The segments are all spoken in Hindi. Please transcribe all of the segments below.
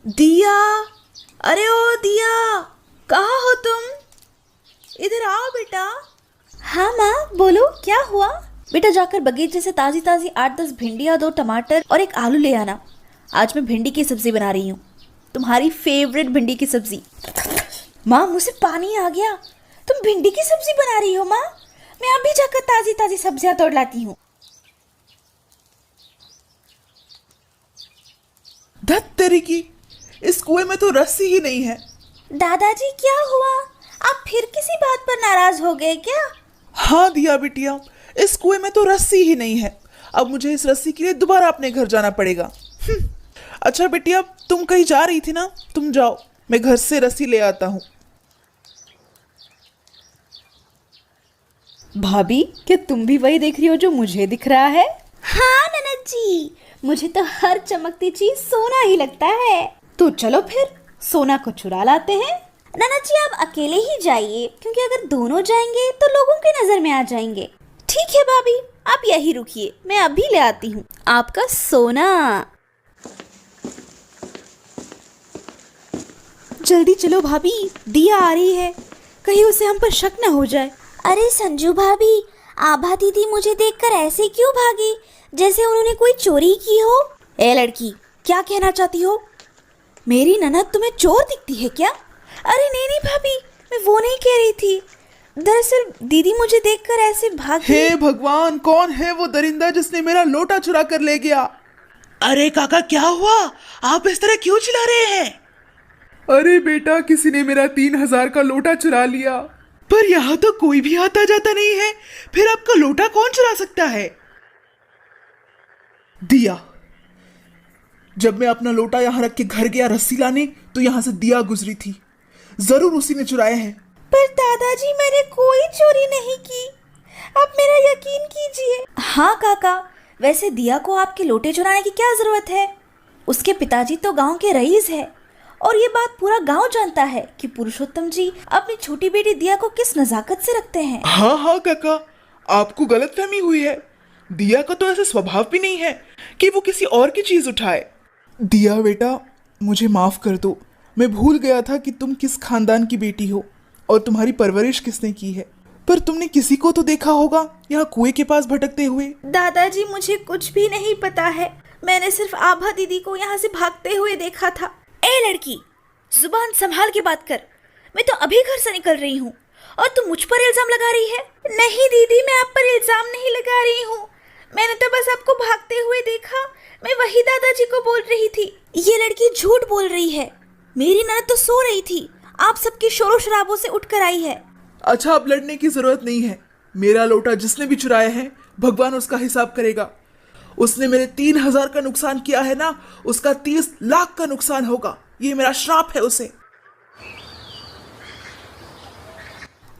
दिया, अरे ओ दिया, कहाँ हो तुम? इधर आओ बेटा। हाँ माँ बोलो, क्या हुआ? बेटा जाकर बगीचे से ताजी ताजी 8-10 भिंडियाँ, 2 टमाटर और 1 आलू ले आना। आज मैं भिंडी की सब्जी बना रही हूँ, तुम्हारी फेवरेट भिंडी की सब्जी। माँ मुझसे पानी आ गया, तुम भिंडी की सब्जी बना रही हो? माँ मैं अभी जाकर ताजी ताजी सब्जियाँ तोड़ लाती हूँ। धत तेरी की, इस कुएं में तो रस्सी ही नहीं है। दादाजी क्या हुआ? आप फिर किसी बात पर नाराज हो गए क्या? हाँ दिया बिटिया, इस कुएं में तो रस्सी ही नहीं है। अब मुझे इस रस्सी के लिए दोबारा अपने घर जाना पड़ेगा। अच्छा बिटिया, तुम कहीं जा रही थी ना, तुम जाओ, मैं घर से रस्सी ले आता हूँ। भाभी क्या तुम भी वही देख रही हो जो मुझे दिख रहा है? हाँ ननद जी, मुझे तो हर चमकती चीज सोना ही लगता है। तो चलो फिर सोना को चुरा लाते हैं। ननद जी आप अकेले ही जाइए, क्योंकि अगर दोनों जाएंगे तो लोगों की नजर में आ जाएंगे। ठीक है भाभी, आप यही रुकिए, मैं अभी ले आती हूँ आपका सोना। जल्दी चलो भाभी, दिया आ रही है, कहीं उसे हम पर शक न हो जाए। अरे संजू भाभी, आभा दीदी मुझे देखकर ऐसे क्यों भागी, जैसे उन्होंने कोई चोरी की हो? ए लड़की, क्या कहना चाहती हो? मेरी ननद तुम्हें चोर दिखती है क्या? अरे नहीं नहीं भाभी, मैं वो नहीं कह रही थी। दरअसल दीदी मुझे देखकर ऐसे भागी। हे भगवान, कौन है वो दरिंदा जिसने मेरा लोटा चुरा कर ले गया? अरे काका, क्या हुआ? आप इस तरह क्यों चिल्ला रहे हैं? अरे बेटा, किसी ने मेरा 3000 का लोटा चुरा लिया। पर यहाँ तो कोई भी आता जाता नहीं है, फिर आपका लोटा कौन चुरा सकता है? दिया, जब मैं अपना लोटा यहाँ रख के घर गया रस्सी लाने, तो यहाँ से दिया गुजरी थी। जरूर उसी ने चुराए हैं। पर दादाजी मैंने कोई चोरी नहीं की, आप मेरा यकीन कीजिए। हाँ काका, वैसे दिया को आपके लोटे चुराने की क्या जरूरत है? उसके पिताजी तो गांव के रईस है, और ये बात पूरा गांव जानता है कि पुरुषोत्तम जी अपनी छोटी बेटी दिया को किस नजाकत से रखते हैं। हाँ हाँ काका, आपको गलतफहमी हुई है। दिया का तो ऐसा स्वभाव भी नहीं है कि वो किसी और की चीज उठाए। दिया बेटा, मुझे माफ कर दो, मैं भूल गया था कि तुम किस खानदान की बेटी हो और तुम्हारी परवरिश किसने की है। पर तुमने किसी को तो देखा होगा यहाँ कुएं के पास भटकते हुए। दादाजी मुझे कुछ भी नहीं पता है, मैंने सिर्फ आभा दीदी को यहाँ से भागते हुए देखा था। ए लड़की, जुबान संभाल के बात कर, मैं तो अभी घर से निकल रही हूँ और तू मुझ पर इल्जाम लगा रही है। नहीं दीदी, मैं आप पर इल्जाम नहीं लगा रही हूँ, मैंने तो बस आपको भागते हुए देखा, मैं वही दादाजी को बोल रही थी। ये लड़की झूठ बोल रही है, मेरी ननद तो सो रही थी, आप सबके शोरों शराबों से उठकर आई है। अच्छा, अब लड़ने की जरूरत नहीं है। मेरा लोटा जिसने भी चुराया है, भगवान उसका हिसाब करेगा। उसने मेरे 3000 का नुकसान किया है ना, उसका 30 लाख का नुकसान होगा। ये मेरा श्राप है उसे।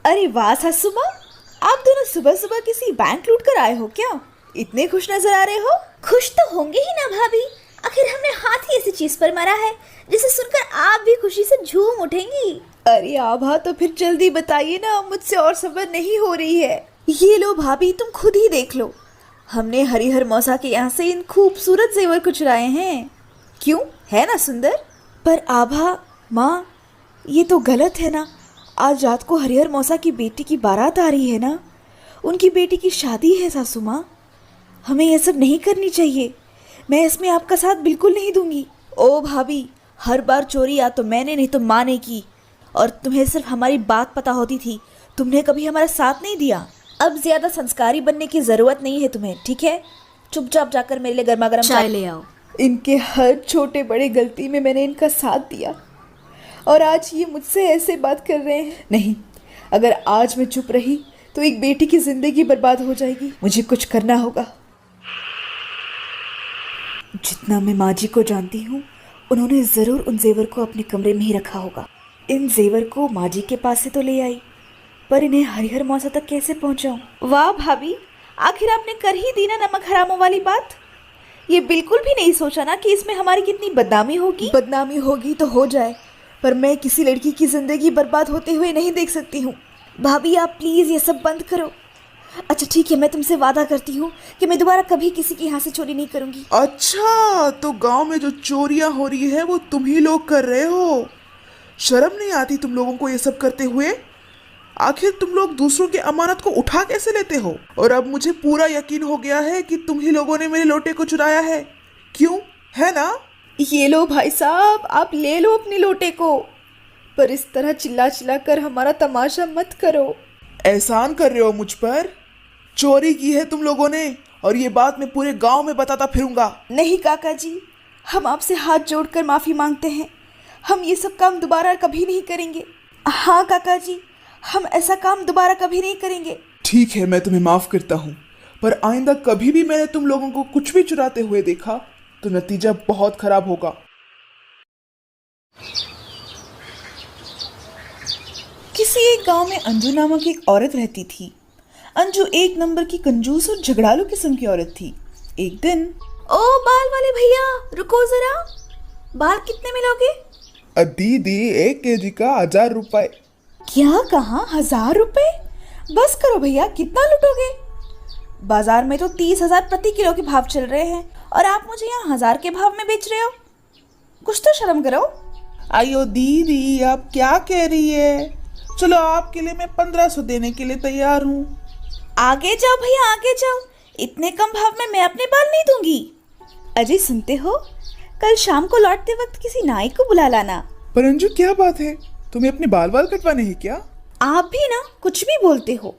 अरे वाह सासू माँ, आप दोनों सुबह सुबह किसी बैंक लूट कर आए हो क्या? इतने खुश नजर आ रहे हो। खुश तो होंगे ही ना भाभी, आखिर हमने हाथ ही ऐसी चीज पर मारा है जिसे सुनकर आप भी खुशी से झूम उठेंगी। अरे आभा, तो फिर जल्दी बताइए ना, मुझसे और सब्र नहीं हो रही है। ये लो भाभी, तुम खुद ही देख लो, हमने हरिहर मौसा के यहाँ से इन खूबसूरत जेवर को चुराए हैं। क्यों, है ना सुंदर? पर आभा माँ, ये तो गलत है ना। आज रात को हरिहर मौसा की बेटी की बारात आ रही है ना, उनकी बेटी की शादी है सासू माँ, हमें यह सब नहीं करनी चाहिए। मैं इसमें आपका साथ बिल्कुल नहीं दूंगी। ओ भाभी, हर बार चोरी या तो मैंने नहीं तो माँ ने की, और तुम्हें सिर्फ हमारी बात पता होती थी, तुमने कभी हमारा साथ नहीं दिया। अब ज्यादा संस्कारी बनने की जरूरत नहीं है तुम्हें, ठीक है? चुपचाप जाकर मेरे लिए गर्मा गर्म चाय ले आओ। इनके हर छोटे बड़े गलती में मैंने इनका साथ दिया, और आज ये मुझसे ऐसे बात कर रहे हैं। नहीं, अगर आज मैं चुप रही तो एक बेटी की जिंदगी बर्बाद हो जाएगी। मुझे कुछ करना होगा। जितना मैं माँ जी को जानती हूँ, उन्होंने जरूर उन जेवर को अपने कमरे में ही रखा होगा। इन जेवर को माँ जी के पास से तो ले आई, पर इन्हें हरिहर मौसा तक कैसे पहुँचाऊँ? वाह भाभी, आखिर आपने कर ही दी ना नमक हरामों वाली बात। ये बिल्कुल भी नहीं सोचा ना कि इसमें हमारी कितनी बदनामी होगी। बदनामी होगी तो हो जाए, पर मैं किसी लड़की की जिंदगी बर्बाद होते हुए नहीं देख सकती हूँ। भाभी आप प्लीज ये सब बंद करो, अच्छा ठीक है, मैं तुमसे वादा करती हूँ कि मैं दोबारा कभी किसी के यहाँ से चोरी नहीं करूँगी। अच्छा, तो गांव में जो चोरियां हो रही है वो तुम ही लोग कर रहे हो? शर्म नहीं आती तुम लोगों को ये सब करते हुए? आखिर तुम लोग दूसरों की अमानत को उठा कैसे लेते हो? और अब मुझे पूरा यकीन हो गया है कि तुम ही लोगों ने मेरे लोटे को चुराया है। क्यों, है ना? ये लो भाई साहब, आप ले लो अपने लोटे को, पर इस तरह चिल्ला चिल्ला कर हमारा तमाशा मत करो। एहसान कर रहे हो मुझ पर? चोरी की है तुम लोगों ने, और ये बात मैं पूरे गांव में बताता फिरूंगा। नहीं काका जी, हम आपसे हाथ जोड़कर माफ़ी मांगते हैं। हम ये सब काम दोबारा कभी नहीं करेंगे। हाँ काका जी, हम ऐसा काम दोबारा कभी नहीं करेंगे। ठीक है, मैं तुम्हें माफ करता हूँ, पर आइंदा कभी भी मैंने तुम लोगों को कुछ भी चुराते हुए देखा तो नतीजा बहुत खराब होगा। किसी एक गांव में अंजू नामक एक औरत रहती थी। अंजू एक नंबर की कंजूस और झगड़ालू किस्म की औरत थी। एक दिन, ओ बाल वाले भैया, रुको जरा, बाल कितने में लोगे? दीदी, 1 केजी का 1000 रुपए। क्या कहा, 1000 रुपए? बस करो भैया, कितना लुटोगे? बाजार में तो 30,000 प्रति किलो के भाव चल रहे हैं और आप मुझे यहाँ 1000 के भाव में बेच रहे हो। कुछ तो शर्म करो। आयो दीदी, आप क्या कह रही है? चलो, आपके लिए मैं 1500 देने के लिए तैयार हूँ। आगे जाओ भैया, आगे जाओ, इतने कम भाव में मैं अपने बाल नहीं दूंगी। अजय सुनते हो, कल शाम को लौटते वक्त किसी नाई को बुला लाना। पर अंजू, क्या बात है? तुम्हें अपने बाल कटवाने हैं क्या? आप भी ना कुछ भी बोलते हो।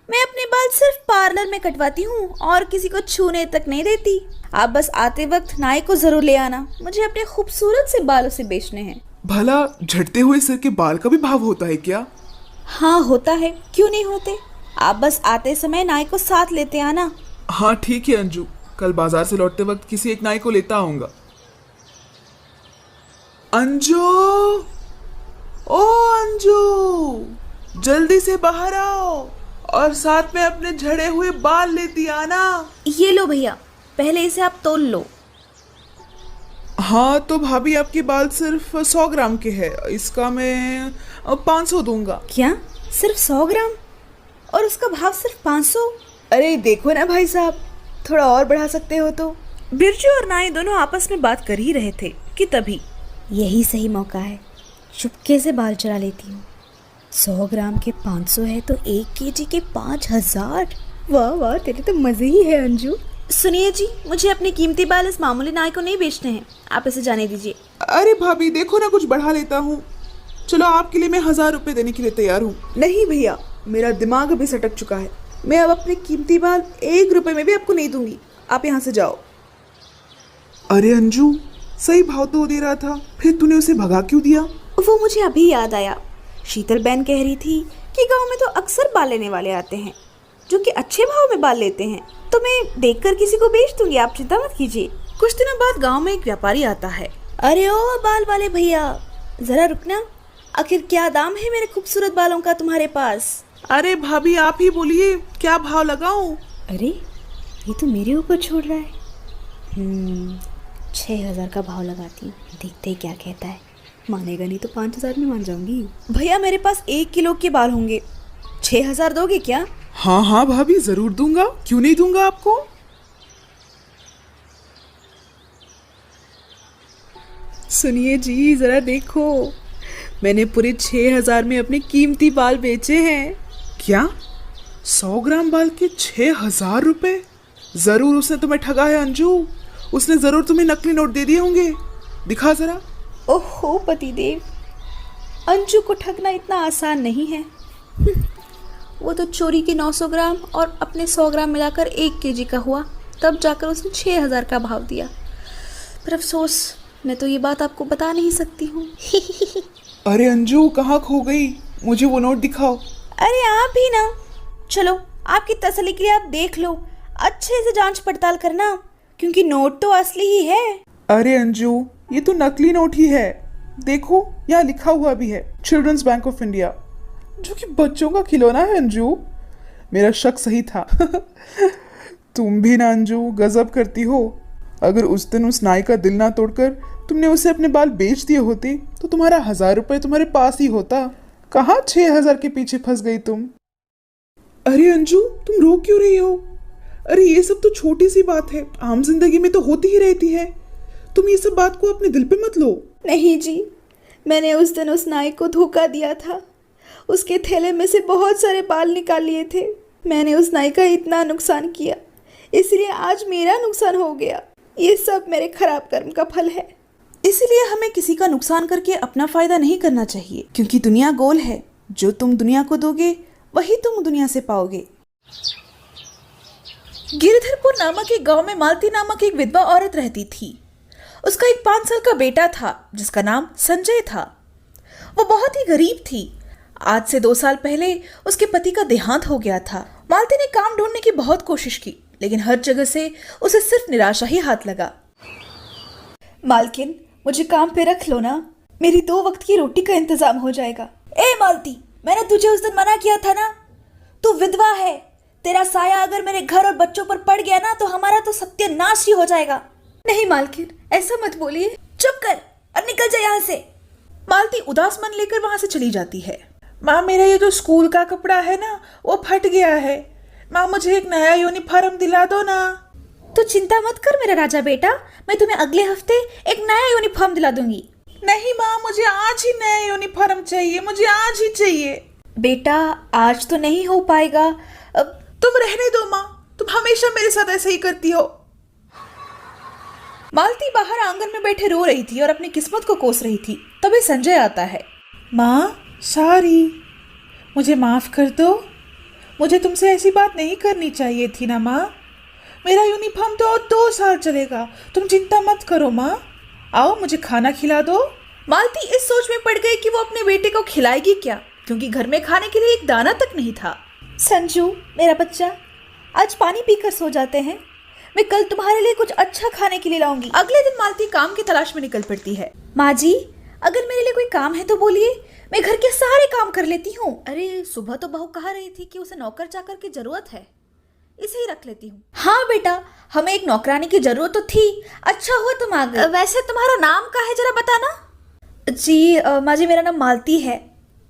मैं अपने बाल सिर्फ पार्लर में कटवाती हूँ और किसी को छूने तक नहीं देती। आप बस आते वक्त नाई को जरूर ले आना, मुझे अपने खूबसूरत से बालों से बेचने हैं। भला झड़ते हुए सिर के बाल का भी भाव होता है क्या? हाँ होता है, क्यों नहीं होते। आप बस आते समय नाई को साथ लेते आना। हाँ ठीक है अंजू, कल बाजार से लौटते वक्त किसी एक नाई को लेता आऊंगा। अंजू, ओ अंजू, जल्दी से बाहर आओ और साथ में अपने झड़े हुए बाल लेती आना। ये लो भैया, पहले इसे आप तोल लो। हाँ तो भाभी, आपके बाल सिर्फ 100 ग्राम के हैं, इसका मैं 500 दूंगा। क्या, सिर्फ 100 ग्राम और उसका भाव सिर्फ 500? अरे देखो ना भाई साहब, थोड़ा और बढ़ा सकते हो तो। बिरजू और नाई दोनों आपस में बात कर ही रहे थे कि तभी, यही सही मौका है, चुपके से बाल चुरा लेती हूँ। 100 ग्राम के 500 है तो 1 केजी के 5000। वाह वाह, तेरे तो मजे ही है अंजू। सुनिए जी, मुझे अपने कीमती बाल इस मामूली नाई को नहीं बेचने हैं, आप इसे जाने दीजिए। अरे भाभी देखो ना, कुछ बढ़ा लेता हूँ। चलो, आपके लिए मैं 1000 रुपए देने के लिए तैयार हूँ। नहीं भैया, मेरा दिमाग अभी सटक चुका है। मैं अब अपने कीमती बाल 1 रुपए में भी आपको नहीं दूंगी। आप यहाँ से जाओ। अरे अंजू, सही भाव तो दे रहा था, फिर तूने उसे भगा क्यों दिया? वो मुझे अभी याद आया। शीतल बहन कह रही थी कि गांव में तो अक्सर बाल लेने वाले आते हैं जो कि अच्छे भाव में बाल लेते हैं, तो मैं देखकर किसी को बेच दूंगी, आप चिंता मत कीजिए। कुछ दिनों बाद गांव में एक व्यापारी आता है। अरे ओ बाल वाले भैया, जरा रुकना, आखिर क्या दाम है मेरे खूबसूरत बालों का तुम्हारे पास? अरे भाभी, आप ही बोलिए, क्या भाव लगाऊं? अरे ये तो मेरे ऊपर छोड़ रहा है। 6000 का भाव लगाती हूँ, देखते ही क्या कहता है। मानेगा नहीं तो 5000 में मान जाऊंगी। भैया मेरे पास 1 किलो के बाल होंगे, 6000 दोगे क्या? हाँ हाँ भाभी, जरूर दूंगा, क्यों नहीं दूंगा आपको। सुनिए जी, जरा देखो, मैंने पूरे 6000 में अपने कीमती बाल बेचे हैं। क्या, 100 ग्राम बाल के 6000 रुपए? जरूर उसने तुम्हें ठगा है अंजू, उसने जरूर तुम्हें नकली नोट दे दिए होंगे। दिखा जरा। ओहो पतिदेव, अंजू को ठगना इतना आसान नहीं है। वो तो चोरी के 900 ग्राम और अपने 100 ग्राम मिलाकर 1 केजी का हुआ, तब जाकर उसने 6000 का भाव दिया। पर अफसोस, मैं तो ये बात आपको बता नहीं सकती हूँ। अरे अंजू, कहाँ खो गई? मुझे वो नोट दिखाओ। अरे आप ही ना, चलो आपकी तसल्ली के लिए आप देख लो, अच्छे से जांच पड़ताल करना, क्योंकि नोट तो असली ही है। अरे अंजू, ये तो नकली नोट ही है। देखो, यहाँ लिखा हुआ भी है, चिल्ड्रंस बैंक ऑफ इंडिया, जो कि बच्चों का खिलौना है। अंजू, मेरा शक सही था। तुम भी ना अंजू, गजब करती हो। अगर उस दिन उस नाई का दिल ना तोड़कर तुमने उसे अपने बाल बेच दिए होते तो तुम्हारा 1000 रुपए तुम्हारे पास ही होता। कहाँ 6000 के पीछे फंस गई तुम। अरे अंजू, तुम रो क्यों रही हो? अरे ये सब तो छोटी सी बात है, आम जिंदगी में तो होती ही रहती है। तुम ये सब बात को अपने दिल पे मत लो। नहीं जी, मैंने उस दिन उस नाई को धोखा दिया था। उसके थैले में से बहुत सारे बाल निकाल लिए थे। मैंने उस नाई का इतना नुकसान किया, इसलिए आज मेरा नुकसान हो गया। ये सब मेरे खराब कर्म का फल है। इसीलिए हमें किसी का नुकसान करके अपना फायदा नहीं करना चाहिए, क्योंकि दुनिया गोल है। जो तुम दुनिया को दोगे वही तुम दुनिया से पाओगे। गिरधरपुर नामक एक गांव में मालती नामक एक विधवा औरत रहती थी। उसका एक 5 साल का बेटा था जिसका नाम संजय था। वो बहुत ही गरीब थी। आज से 2 साल पहले उसके पति का देहांत हो गया था। मालती ने काम ढूंढने की बहुत कोशिश की, लेकिन हर जगह से उसे सिर्फ निराशा ही हाथ लगा। मालकिन, मुझे काम पे रख लो ना, मेरी 2 वक्त की रोटी का इंतजाम हो जाएगा। ए मालती, मैंने तुझे उस दिन मना किया था ना, तू विधवा है। तेरा साया अगर मेरे घर और बच्चों पर पड़ गया ना तो हमारा तो सत्यानाश ही हो जाएगा। नहीं मालकिन, ऐसा मत बोलिए। चुप कर और निकल जा यहाँ से। मालती उदास मन लेकर वहां से चली जाती है। माँ, मेरा ये जो स्कूल का कपड़ा है ना वो फट गया है। माँ, मुझे एक नया यूनिफॉर्म दिला दो ना। तू चिंता मत कर मेरा राजा बेटा, मैं तुम्हें अगले हफ्ते एक नया यूनिफॉर्म दिला दूंगी। नहीं माँ, मुझे आज ही नया यूनिफॉर्म चाहिए, मुझे आज ही चाहिए। बेटा, आज तो नहीं हो पाएगा। अब तुम रहने दो माँ, तुम हमेशा मेरे साथ ऐसे ही करती हो। मालती बाहर आंगन में बैठे रो रही थी और अपनी किस्मत को कोस रही थी। तभी संजय आता है। माँ, सॉरी, मुझे माफ कर दो। मुझे तुमसे ऐसी बात नहीं करनी चाहिए थी ना माँ। मेरा यूनिफॉर्म तो और 2 साल चलेगा, तुम चिंता मत करो माँ। आओ, मुझे खाना खिला दो। मालती इस सोच में पड़ गई कि वो अपने बेटे को खिलाएगी क्या, क्योंकि घर में खाने के लिए एक दाना तक नहीं था। संजू मेरा बच्चा, आज पानी पीकर सो जाते हैं। मैं कल तुम्हारे लिए कुछ अच्छा खाने के लिए लाऊंगी। अगले दिन मालती काम की तलाश में निकल पड़ती है। माँ जी, अगर मेरे लिए कोई काम है तो बोलिए, मैं घर के सारे काम कर लेती हूँ। अरे, सुबह तो बहू कह रही थी कि उसे नौकर चाकर की जरूरत है, इसे ही रख लेती हूँ। हाँ बेटा, हमें एक नौकरानी की जरूरत तो थी। अच्छा हुआ तुम आ गए। वैसे तुम्हारा नाम क्या है, जरा बताना। जी माँ जी, मेरा नाम मालती है।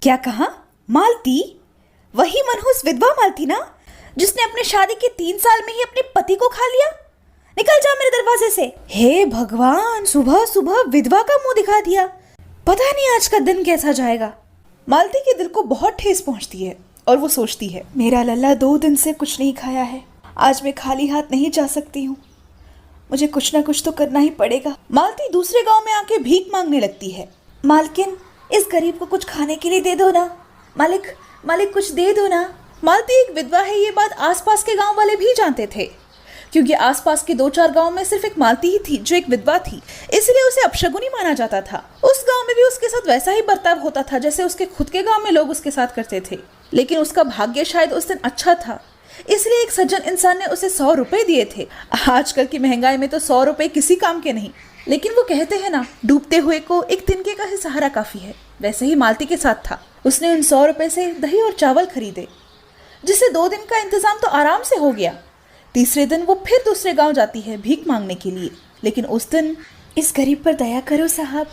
क्या कहा? मालती? वही मनहूस विधवा मालती ना, जिसने अपने शादी के 3 साल में ही अपने पति को खा लिया। निकल जा मेरे दरवाजे से। हे भगवान, सुबह सुबह विधवा का मुंह दिखा दिया। पता नहीं आज का दिन कैसा जाएगा। मालती के दिल को बहुत ठेस पहुंचती है और वो सोचती है, मेरा लल्ला 2 दिन से कुछ नहीं खाया है। आज मैं खाली हाथ नहीं जा सकती हूँ। मुझे कुछ ना कुछ तो करना ही पड़ेगा। मालती दूसरे गांव में आके भीख मांगने लगती है। मालकिन, इस गरीब को कुछ खाने के लिए दे दो ना। मालिक कुछ दे दो ना। मालती एक विधवा है, ये बात आसपास के गांव वाले भी जानते थे, क्योंकि आसपास के 2-4 गांव में सिर्फ एक मालती ही थी जो एक विधवा थी, इसलिए उसे अपशगुनी माना जाता था। उस गांव में भी उसके साथ वैसा ही बर्ताव होता था जैसे उसके खुद के गांव में लोग उसके साथ करते थे। लेकिन उसका भाग्य शायद उस दिन अच्छा था, इसलिए एक सज्जन इंसान ने उसे 100 रुपए दिए थे। आजकल की महंगाई में तो 100 रुपए किसी काम के नहीं, लेकिन वो कहते हैं ना, डूबते हुए को एक तिनके का ही सहारा काफी है। वैसे ही मालती के साथ था। उसने उन 100 रुपए से दही और चावल खरीदे, जिससे 2 दिन का इंतजाम तो आराम से हो गया। तीसरे दिन वो फिर दूसरे गांव जाती है भीख मांगने के लिए, लेकिन उस दिन, इस गरीब पर दया करो साहब।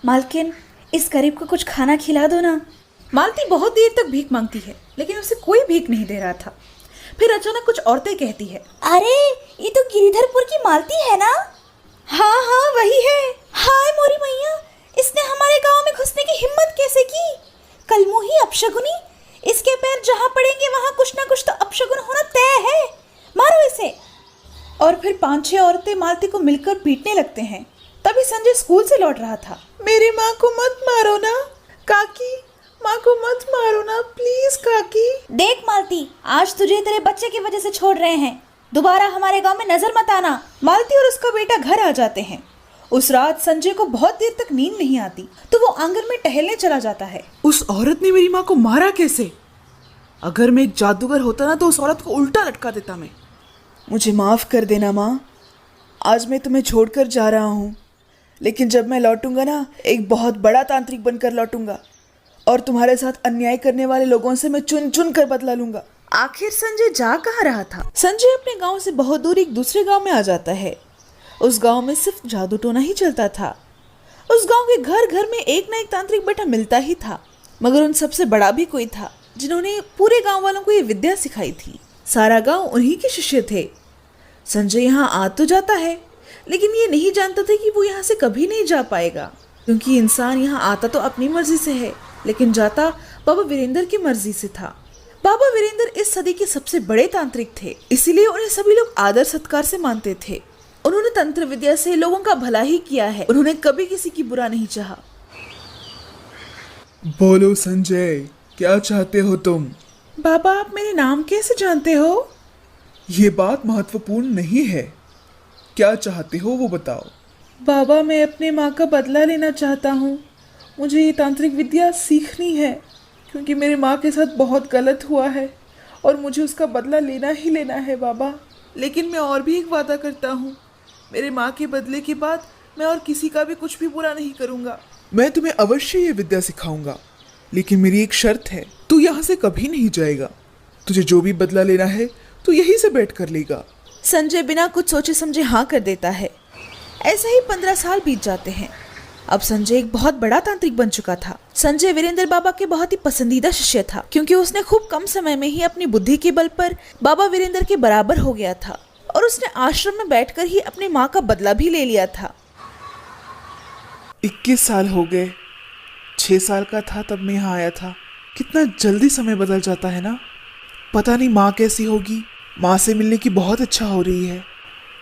मालकिन, इस गरीब को कुछ खाना खिला दो ना। मालती बहुत देर तक भीख मांगती है, लेकिन उसे कोई भीख नहीं दे रहा था। फिर अचानक कुछ औरतें कहती है, अरे ये तो गिरिधरपुर की मालती है ना? हाँ वही है। हाय मोरी मैया, इसने हमारे गांव में घुसने की हिम्मत कैसे की? कलमुही अपशगुनी, इसके पैर जहां पड़ेंगे वहां कुछ ना कुछ तो अपशगुन होना तय है। मारो इसे। और फिर 5-6 औरतें मालती को मिलकर पीटने लगते हैं। तभी संजय स्कूल से लौट रहा था। मेरी माँ को मत मारो ना काकी, माँ को मत मारो ना प्लीज काकी। देख मालती, आज तुझे तेरे बच्चे की वजह से छोड़ रहे हैं। दोबारा हमारे गांव में नजर मत आना। मालती और उसका बेटा घर आ जाते हैं। उस रात संजय को बहुत देर तक नींद नहीं आती, तो वो आंगन में टहलने चला जाता है। उस औरत ने मेरी माँ को मारा कैसे? अगर मैं एक जादूगर होता ना तो उस औरत को उल्टा लटका देता मैं। मुझे माफ कर देना माँ, आज मैं तुम्हें छोड़कर जा रहा हूँ, लेकिन जब मैं लौटूंगा ना, एक बहुत बड़ा तांत्रिक बनकर लौटूंगा और तुम्हारे साथ अन्याय करने वाले लोगों से मैं चुन चुन कर बदला लूंगा। आखिर संजय जा कहाँ रहा था? संजय अपने गांव से बहुत दूर एक दूसरे गांव में आ जाता है। उस गांव में सिर्फ जादू टोना ही चलता था। उस गांव के घर घर में एक ना एक तांत्रिक बैठा मिलता ही था, मगर उन सबसे बड़ा भी कोई था जिन्होंने पूरे गांव वालों को ये विद्या सिखाई थी। सारा गांव उन्हीं के शिष्य थे। संजय यहाँ आ तो जाता है, लेकिन ये नहीं जानता था कि वो यहाँ से कभी नहीं जा पाएगा, क्योंकि इंसान यहाँ आता तो अपनी मर्जी से है, लेकिन जाता बाबा वीरेंद्र की मर्जी से था। बाबा वीरेंद्र इस सदी के सबसे बड़े तांत्रिक थे, इसीलिए उन्हें सभी लोग आदर सत्कार से मानते थे। उन्होंने तंत्र विद्या से लोगों का भला ही किया है। उन्होंने कभी किसी की बुरा नहीं चाहा। बोलो संजय, क्या चाहते हो तुम? बाबा, आप मेरे नाम कैसे जानते हो? ये बात महत्वपूर्ण नहीं है। क्या चाहते हो वो बताओ। बाबा, मैं अपने माँ का बदला लेना चाहता हूँ। मुझे ये तांत्रिक विद्या सीखनी है, क्योंकि मेरे माँ के साथ बहुत गलत हुआ है और मुझे उसका बदला लेना ही लेना है बाबा। लेकिन मैं और भी एक वादा करता हूँ, मेरे माँ के बदले के बाद मैं और किसी का भी कुछ भी बुरा नहीं करूँगा। मैं तुम्हें अवश्य ये विद्या सिखाऊंगा, लेकिन मेरी एक शर्त है। तू यहाँ से कभी नहीं जाएगा। तुझे जो भी बदला लेना है तू यहीं से बैठ कर लेगा। संजय बिना कुछ सोचे समझे हाँ कर देता है। ऐसे ही 15 साल बीत जाते हैं। अब संजय एक बहुत बड़ा तांत्रिक बन चुका था। संजय वीरेंद्र बाबा के बहुत ही पसंदीदा शिष्य था, क्योंकि उसने खूब कम समय में ही अपनी बुद्धि के बल पर बाबा वीरेंद्र के बराबर हो गया था और उसने आश्रम में बैठकर ही अपनी माँ का बदला भी ले लिया था। 21 साल हो गए। 6 साल का था तब मैं यहाँ आया था। कितना जल्दी समय बदल जाता है ना। पता नहीं माँ कैसी होगी। माँ से मिलने की बहुत इच्छा हो रही है,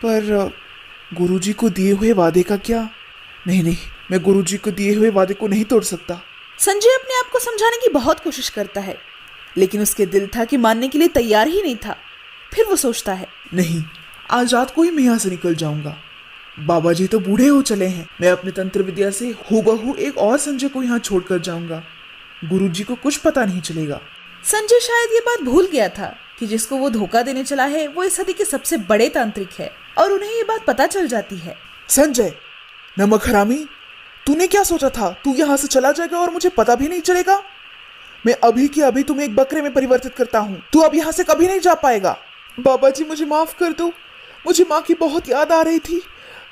पर गुरुजी को दिए हुए वादे का क्या? नहीं, मैं गुरुजी को दिए हुए वादे को नहीं तोड़ सकता। संजय अपने आप को समझाने की बहुत कोशिश करता है, लेकिन उसके दिल था कि मानने के लिए तैयार ही नहीं था। फिर वो सोचता है, नहीं, आज रात को ही मैं यहाँ से निकल जाऊंगा। बाबा जी तो बूढ़े हो चले हैं। मैं अपने तंत्र विद्या से हूबहू एक और संजय को यहाँ छोड़कर जाऊंगा। गुरुजी को कुछ पता नहीं चलेगा। संजय शायद ये बात भूल गया था कि जिसको वो धोखा देने चला है वो इस सदी के सबसे बड़े तांत्रिक है, और उन्हें ये बात पता चल जाती है। संजय, नमक हरामी, तूने क्या सोचा था? तू यहाँ से चला जाएगा और मुझे पता भी नहीं चलेगा? मैं अभी के अभी तुम्हें एक बकरे में परिवर्तित करता हूँ। तू अब यहाँ से कभी नहीं जा पाएगा। बाबा जी, मुझे माफ कर दो। मुझे माँ की बहुत याद आ रही थी।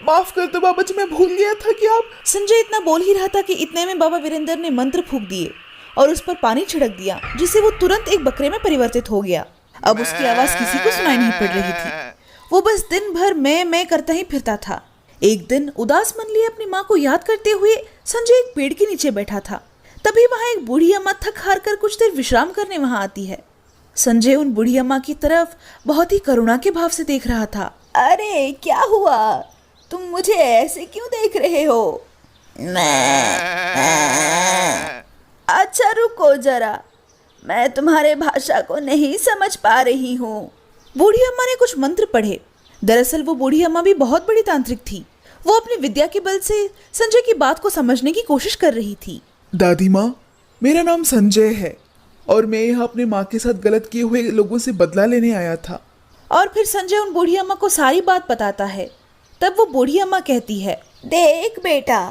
माफ कर दो बाबा जी, मैं भूल गया था कि आप। संजय इतना बोल ही रहा था कि इतने में बाबा वीरेंद्र ने मंत्र फूंक दिए और उस पर पानी छिड़क दिया, जिससे वो तुरंत एक बकरे में परिवर्तित हो गया। अब उसकी आवाज किसी को सुनाई नहीं पड़ रही थी। वो बस दिन भर मैं करता ही फिरता था। एक दिन उदास मन लिए अपनी माँ को याद करते हुए संजय एक पेड़ के नीचे बैठा था। तभी वहाँ एक बूढ़ी अम्मा थक हार कर कुछ देर विश्राम करने वहाँ आती है। संजय उन बूढ़ी अम्मा की तरफ बहुत ही करुणा के भाव से देख रहा था। अरे क्या हुआ? तुम मुझे ऐसे क्यों देख रहे हो? अच्छा रुको जरा, मैं तुम्हारे भाषा को नहीं समझ पा रही हूँ। बूढ़ी अम्मा ने कुछ मंत्र पढ़े। दरअसल वो बूढ़ी अम्मा भी बहुत बड़ी तांत्रिक थी। वो अपनी विद्या के बल से संजय की बात को समझने की कोशिश कर रही थी। दादी माँ, मेरा नाम संजय है और मैं यहाँ अपने माँ के साथ गलत किए हुए लोगों से बदला लेने आया था। और फिर संजय उन बूढ़ी अम्मा को सारी बात बताता है। तब वो बूढ़ी अम्मा कहती है, देख बेटा,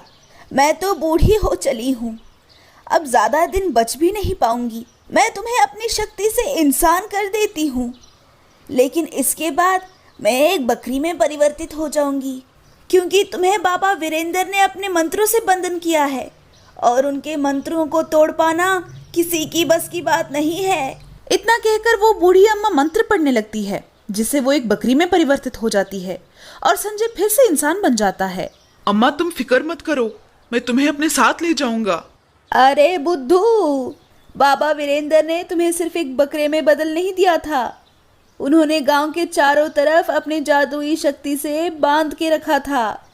मैं तो बूढ़ी हो चली हूँ, अब ज़्यादा दिन बच भी नहीं पाऊंगी। मैं तुम्हें अपनी शक्ति से इंसान कर देती हूँ, लेकिन इसके बाद मैं एक बकरी में परिवर्तित हो जाऊंगी, क्योंकि तुम्हें बाबा वीरेंद्र ने अपने मंत्रों से बंधन किया है और उनके मंत्रों को तोड़ पाना किसी की बस की बात नहीं है। इतना कहकर वो बूढ़ी अम्मा मंत्र पढ़ने लगती है, जिससे वो एक बकरी में परिवर्तित हो जाती है और संजय फिर से इंसान बन जाता है। अम्मा, तुम फिक्र मत करो, मैं तुम्हें अपने साथ ले जाऊंगा। अरे बुद्धू, बाबा वीरेंद्र ने तुम्हें सिर्फ एक बकरे में बदल नहीं दिया था, उन्होंने गांव के चारों तरफ अपनी जादुई शक्ति से बांध के रखा था।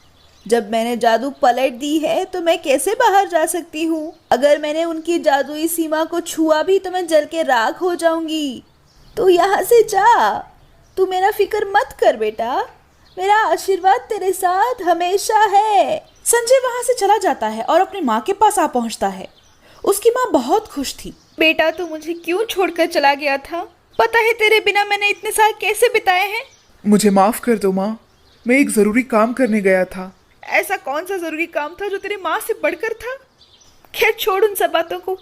जब मैंने जादू पलट दी है तो मैं कैसे बाहर जा सकती हूँ? अगर मैंने उनकी जादुई सीमा को छुआ भी तो मैं जल के राख हो जाऊंगी। तू यहाँ से जा, तू मेरा फिक्र मत कर बेटा, मेरा आशीर्वाद तेरे साथ हमेशा है। संजय वहाँ से चला जाता है और अपनी माँ के पास आ पहुँचता है। उसकी माँ बहुत खुश थी। बेटा, तू मुझे क्यों छोड़कर चला गया था? पता है तेरे बिना मैंने इतने साल कैसे बिताए हैं? मुझे माफ कर दो माँ, मैं एक जरूरी काम करने गया था। ऐसा कौन सा जरूरी काम था जो तेरी माँ से बढ़कर था? खैर छोड़ उन सब बातों को।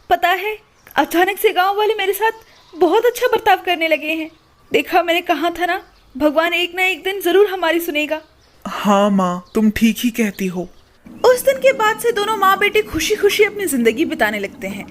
पता है, अचानक से गांव वाले मेरे साथ बहुत अच्छा बर्ताव करने लगे हैं। देखा, मैंने कहा था ना, भगवान एक ना एक दिन जरूर हमारी सुनेगा। हाँ माँ, तुम ठीक ही कहती हो। उस दिन के बाद से दोनों माँ बेटे खुशी खुशी अपनी जिंदगी बिताने लगते हैं।